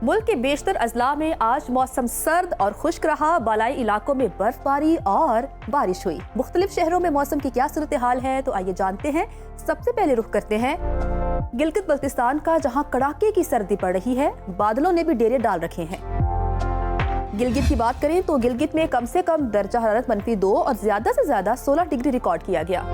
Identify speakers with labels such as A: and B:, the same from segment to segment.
A: मुल्क के बेशतर अजला में आज मौसम सर्द और खुश्क रहा। बालाई इलाकों में बर्फबारी और बारिश हुई। मुख्तलिफ शहरों में मौसम की क्या सूरत हाल है, तो आइए जानते हैं। सबसे पहले रुख करते हैं गिलगित बल्तिस्तान का, जहां कड़ाके की सर्दी पड़ रही है। बादलों ने भी डेरे डाल रखे हैं। गिलगित की बात करें तो गिलगित में कम से कम दर्जा हरारत -2 और ज्यादा से ज्यादा 16 डिग्री रिकॉर्ड किया गया।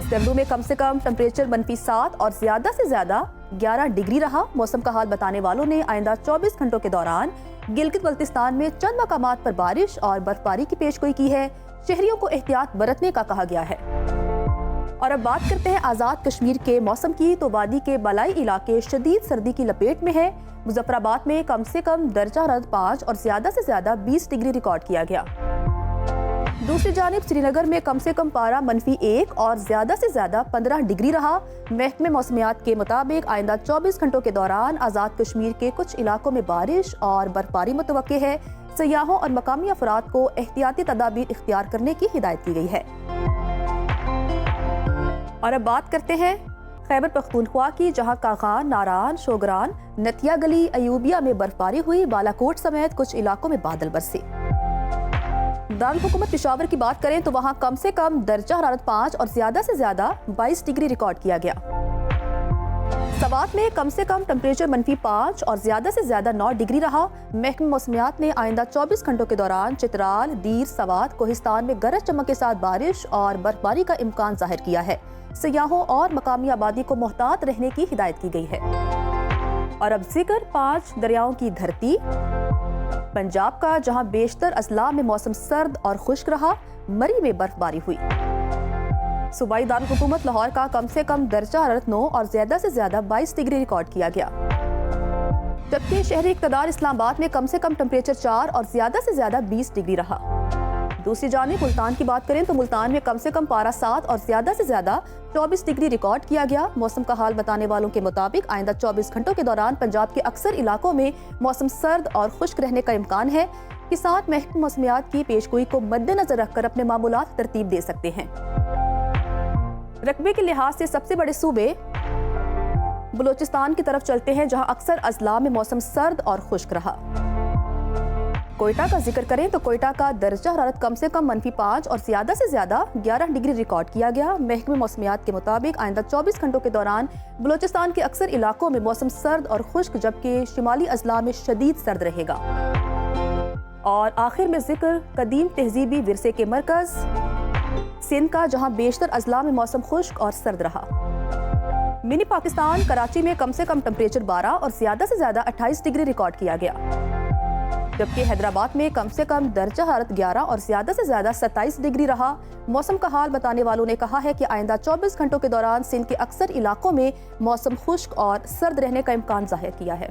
A: सर्दों में कम से कम टेम्परेचर -7 और ज्यादा से ज्यादा 11 डिग्री रहा। मौसम का हाल बताने वालों ने आइंदा 24 घंटों के दौरान गिलगित बल्तिस्तान में चंद मकामात पर बारिश और बर्फबारी की पेशगोई की है। शहरियों को एहतियात बरतने का कहा गया है। और अब बात करते हैं आज़ाद कश्मीर के मौसम की, तो वादी के बलाई इलाके शदीद सर्दी की लपेट में है। मुजफ्फराबाद में कम से कम दर्जा हरारत 5 और ज्यादा से ज्यादा 20 डिग्री रिकॉर्ड किया गया। दूसरी जानिब श्रीनगर में कम से कम पारा -1 और ज्यादा से ज्यादा 15 डिग्री रहा। महकमे मौसमियात के मुताबिक आइंदा 24 घंटों के दौरान आज़ाद कश्मीर के कुछ इलाकों में बारिश और बर्फबारी मुतवक्के है। सयाहों और मकामी अफराद को एहतियाती तदाबीर इख्तियार करने की हिदायत की गई है। और अब बात करते हैं खैबर पख्तूनख्वा की, जहां कागान, नारान, शोगरान, नतिया गली, अयूबिया में बर्फबारी हुई। बालाकोट समेत कुछ इलाकों में बादल बरसे। दारुल हुकूमत पेशावर की बात करें तो वहां कम से कम दर्जा हरारत 5 और ज्यादा से ज्यादा 22 डिग्री रिकॉर्ड किया गया। सवात में कम से कम टेम्परेचर -5 और ज्यादा से ज्यादा 9 डिग्री रहा। महकमे मौसमियात ने आइंदा 24 घंटों के दौरान चित्राल, दीर, सवात, कोहिस्तान में गरज चमक के साथ बारिश और बर्फबारी का इम्कान जाहिर किया है। सयाहों और मकामी आबादी को मोहतात रहने की हिदायत की गई है। और अब जिक्र 5 दरियाओं की धरती पंजाब का, जहां बेशतर अजला में मौसम सर्द और खुश्क रहा। मरी में बर्फबारी हुई। सूबाई दारुल हुकूमत लाहौर का कम से कम दर्जा हरारत 9 और ज्यादा से ज्यादा 22 डिग्री रिकॉर्ड किया गया। जबकि शहरी इक़्तिदार इस्लामाबाद में कम से कम टेम्परेचर 4 और ज्यादा से ज्यादा 20 डिग्री रहा। दूसरी जानिब मुल्तान की बात करें तो मुल्तान में कम से कम पारा 7 और ज्यादा से ज्यादा 24 डिग्री रिकॉर्ड किया गया। मौसम का हाल बताने वालों के मुताबिक आइंदा 24 घंटों के दौरान पंजाब के अक्सर इलाकों में मौसम सर्द और खुश्क रहने का इम्कान है। किसान महकमे मौसमियात की पेशगोई को मद्देनजर रखकर अपने मामूलात तरतीब दे सकते हैं। रकबे के लिहाज से सबसे बड़े सूबे बलोचिस्तान की तरफ चलते हैं, जहां अक्सर अजला में मौसम सर्द और खुश्क रहा। कोयटा का जिक्र करें तो कोयटा का दर्जा हरारत कम से कम -5 और ज्यादा से ज्यादा 11 डिग्री रिकॉर्ड किया गया। महकमे मौसमियात के मुताबिक आइंदा 24 घंटों के दौरान बलोचिस्तान के अक्सर इलाकों में मौसम सर्द और खुश्क, जबकि शिमाली अजला में शदीद सर्द रहेगा। और आखिर में जिक्र कदीम तहजीबी विरसे के मरकज सिंध का, जहां बेशतर अजला में मौसम खुश्क और सर्द रहा। मिनी पाकिस्तान कराची में कम से कम टेम्परेचर 12 और ज्यादा से ज्यादा 28 डिग्री रिकॉर्ड किया गया। जबकि हैदराबाद में कम से कम दर्जा हरारत 11 और ज्यादा से ज्यादा 27 डिग्री रहा। मौसम का हाल बताने वालों ने कहा है कि आइंदा 24 घंटों के दौरान सिंध के अक्सर इलाकों में मौसम खुश्क और सर्द रहने का इम्कान जाहिर किया है।